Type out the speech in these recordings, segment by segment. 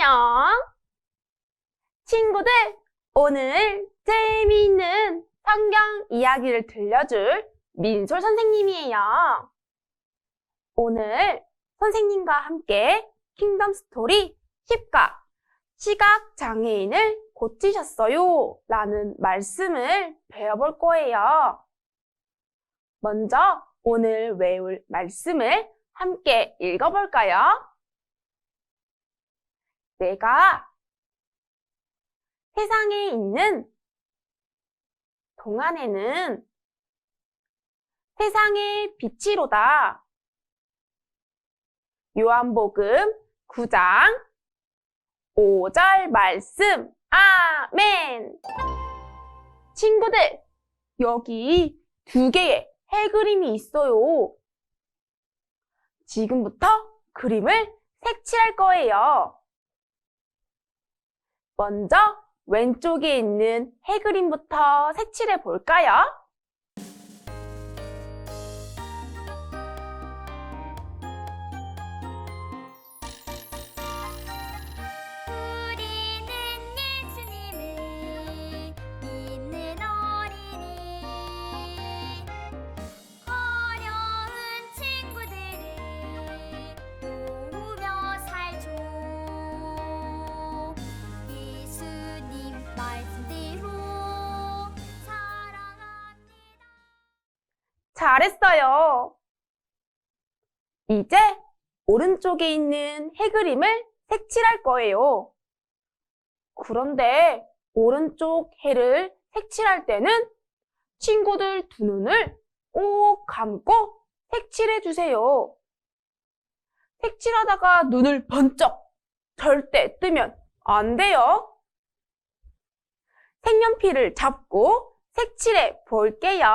안녕. 친구들, 오늘 재미있는 성경 이야기를 들려줄 민솔 선생님이에요. 오늘 선생님과 함께 킹덤 스토리 10과 시각 장애인을 고치셨어요 라는 말씀을 배워볼 거예요. 먼저 오늘 외울 말씀을 함께 읽어볼까요? 내가 세상에 있는 동안에는 세상의 빛이로다. 요한복음 9장 5절 말씀. 아멘. 친구들, 여기 2개의 해 그림이 있어요. 지금부터 그림을 색칠할 거예요. 먼저 왼쪽에 있는 해 그림부터 색칠해 볼까요? 잘했어요. 이제 오른쪽에 있는 해 그림을 색칠할 거예요. 그런데 오른쪽 해를 색칠할 때는 친구들 2눈을 꼭 감고 색칠해 주세요. 색칠하다가 눈을 번쩍 절대 뜨면 안 돼요. 색연필을 잡고 색칠해 볼게요.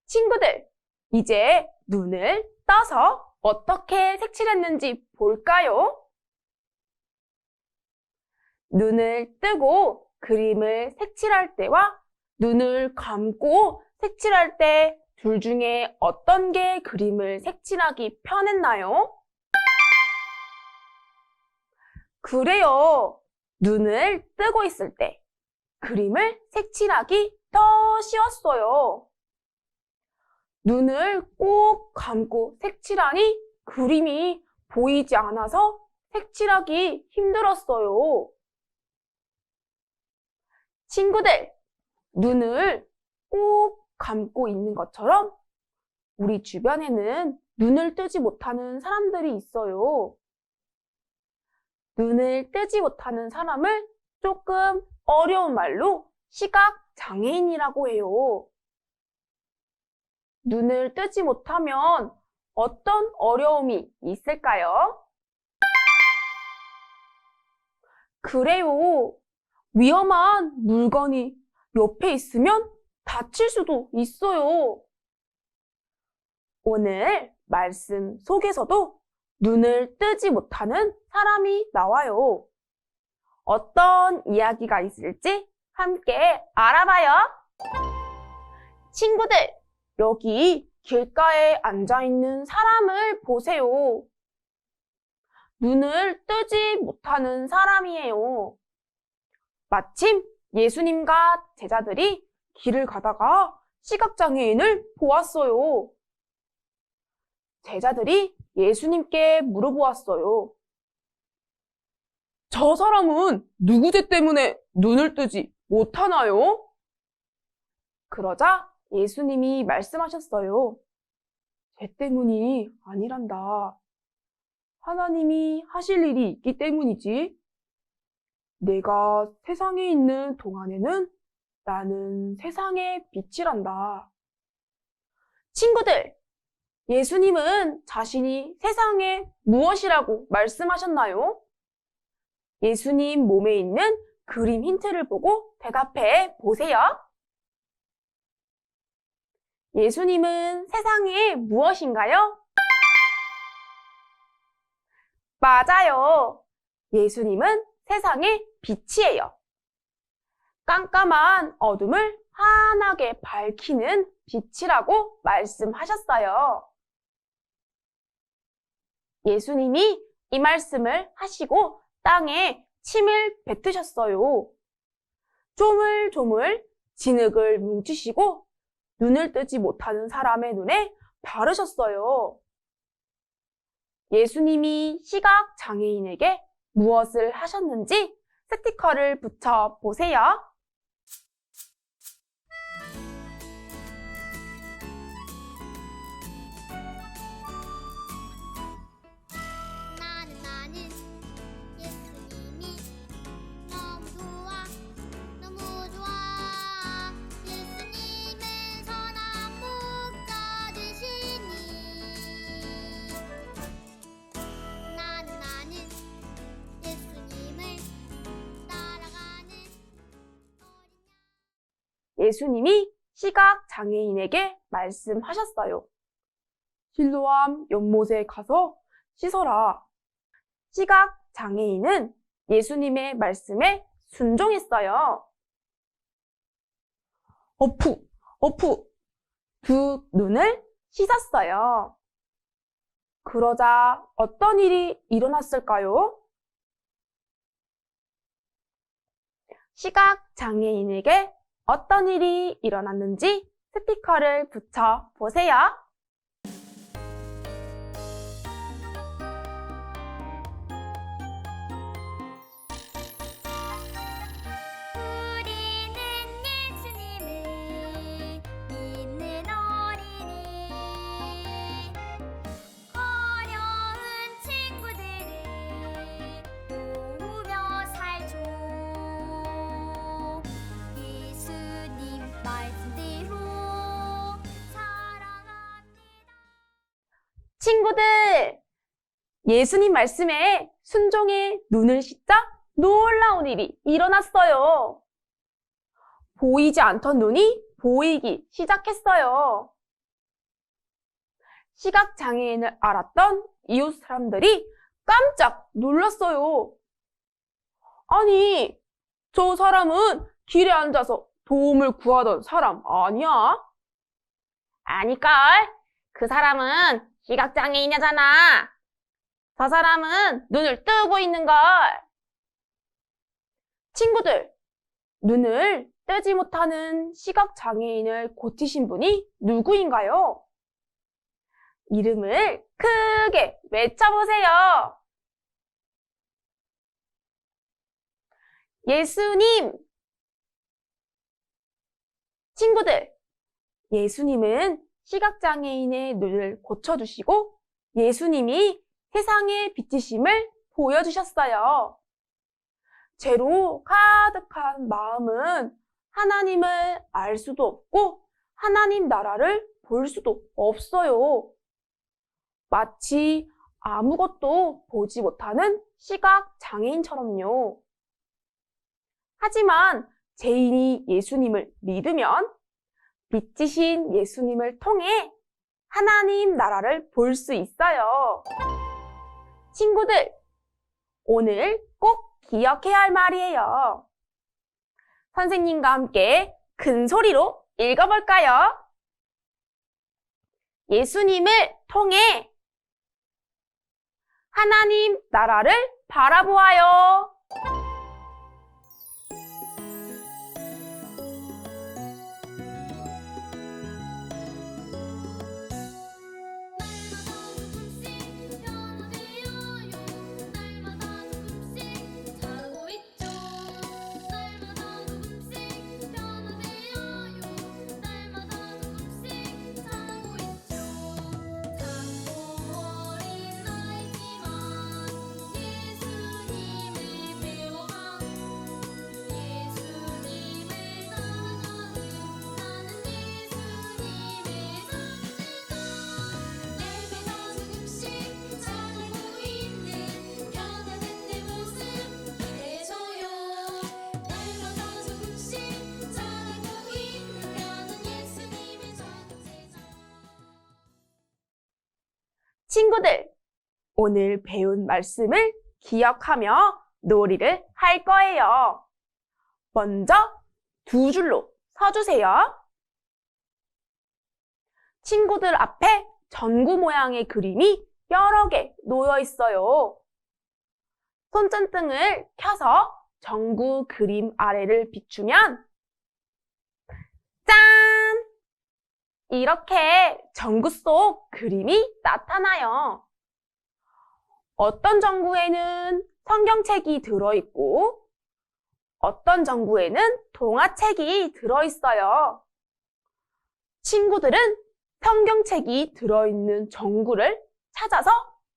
친구들, 이제 눈을 떠서 어떻게 색칠했는지 볼까요? 눈을 뜨고 그림을 색칠할 때와 눈을 감고 색칠할 때 둘 중에 어떤 게 그림을 색칠하기 편했나요? 그래요. 눈을 뜨고 있을 때 그림을 색칠하기 더 쉬웠어요. 눈을 꼭 감고 색칠하니 그림이 보이지 않아서 색칠하기 힘들었어요. 친구들, 눈을 꼭 감고 있는 것처럼 우리 주변에는 눈을 뜨지 못하는 사람들이 있어요. 눈을 뜨지 못하는 사람을 조금 어려운 말로 시각장애인이라고 해요. 눈을 뜨지 못하면 어떤 어려움이 있을까요? 그래요. 위험한 물건이 옆에 있으면 다칠 수도 있어요. 오늘 말씀 속에서도 눈을 뜨지 못하는 사람이 나와요. 어떤 이야기가 있을지 함께 알아봐요. 친구들, 여기 길가에 앉아있는 사람을 보세요. 눈을 뜨지 못하는 사람이에요. 마침 예수님과 제자들이 길을 가다가 시각장애인을 보았어요. 제자들이 예수님께 물어보았어요. 저 사람은 누구 죄 때문에 눈을 뜨지 못하나요? 그러자 예수님이 말씀하셨어요. 죄 때문이 아니란다. 하나님이 하실 일이 있기 때문이지. 내가 세상에 있는 동안에는 나는 세상의 빛이란다. 친구들, 예수님은 자신이 세상에 무엇이라고 말씀하셨나요? 예수님 몸에 있는 그림 힌트를 보고 대답해 보세요. 예수님은 세상에 무엇인가요? 맞아요. 예수님은 세상의 빛이에요. 깜깜한 어둠을 환하게 밝히는 빛이라고 말씀하셨어요. 예수님이 이 말씀을 하시고 땅에 침을 뱉으셨어요. 조물조물 진흙을 뭉치시고 눈을 뜨지 못하는 사람의 눈에 바르셨어요. 예수님이 시각 장애인에게 무엇을 하셨는지 스티커를 붙여 보세요. 나는 예수님이 너무 좋아 예수님의 선한 목자되시니 나는 예수님을 따라가는 예수님이 시각 장애인에게 말씀하셨어요. 실로암 연못에 가서 씻어라. 시각 장애인은 예수님의 말씀에 순종했어요. 어푸, 두 눈을 씻었어요. 그러자 어떤 일이 일어났을까요? 시각 장애인에게 어떤 일이 일어났는지 스티커를 붙여 보세요. 우리는 예수님을 믿는 어린이 어려운 친구들을 도우며 살죠. 예수님 말씀대로 사랑합니다. 친구들, 예수님 말씀에 순종해 눈을 씻자 놀라운 일이 일어났어요. 보이지 않던 눈이 보이기 시작했어요. 시각장애인을 알았던 이웃 사람들이 깜짝 놀랐어요. 아니, 저 사람은 길에 앉아서 도움을 구하던 사람 아니야? 아니걸, 그 사람은 시각장애인이잖아. 저 사람은 눈을 뜨고 있는걸. 친구들, 눈을 뜨지 못하는 시각장애인을 고치신 분이 누구인가요? 이름을 크게 외쳐보세요. 예수님! 친구들, 예수님은 시각장애인의 눈을 고쳐주시고 예수님이 세상의 빛이심을 보여주셨어요. 죄로 가득한 마음은 하나님을 알 수도 없고 하나님 나라를 볼 수도 없어요. 마치 아무것도 보지 못하는 시각장애인처럼요. 하지만 죄인이 예수님을 믿으면 빛이신 예수님을 통해 하나님 나라를 볼 수 있어요. 친구들, 오늘 꼭 기억해야 할 말이에요. 선생님과 함께 큰 소리로 읽어볼까요? 예수님을 통해 하나님 나라를 바라보아요. 예수님을 배워 친구들, 오늘 배운 말씀을 기억하며 놀이를 할 거예요. 먼저 두 줄로 서주세요. 친구들 앞에 전구 모양의 그림이 여러 개 놓여 있어요. 손전등을 켜서 전구 그림 아래를 비추면 짠! 이렇게 전구 속 그림이 나타나요. 어떤 전구에는 성경책이 들어있고 어떤 전구에는 동화책이 들어있어요. 친구들은 성경책이 들어있는 전구를 찾아서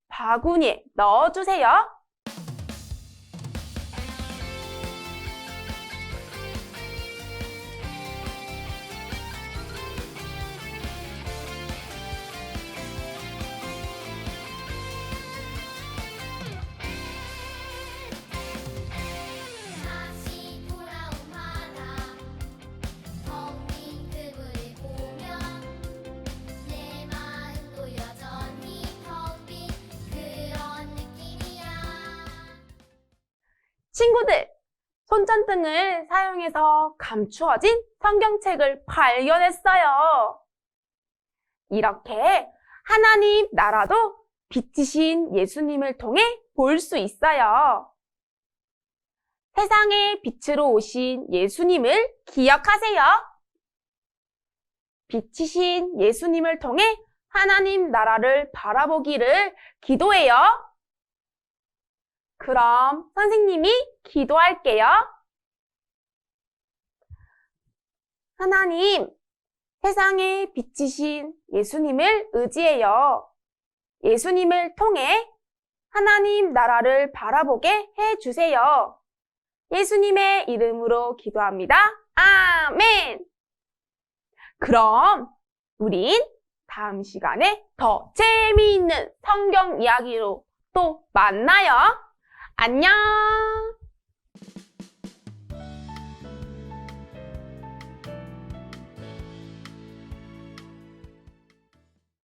바구니에 넣어주세요. 다시 돌아온 바다 텅빈 그물을 보면 내 마음도 여전히 텅 빈 그런 느낌이야. 친구들, 손전등을 사용해서 감추어진 성경책을 발견했어요. 이렇게 하나님 나라도 빛이신 예수님을 통해 볼 수 있어요. 세상의 빛으로 오신 예수님을 기억하세요. 빛이신 예수님을 통해 하나님 나라를 바라보기를 기도해요. 그럼 선생님이 기도할게요. 하나님, 세상의 빛이신 예수님을 의지해요. 예수님을 통해 하나님 나라를 바라보게 해주세요. 예수님의 이름으로 기도합니다. 아멘! 그럼 우린 다음 시간에 더 재미있는 성경 이야기로 또 만나요. 안녕!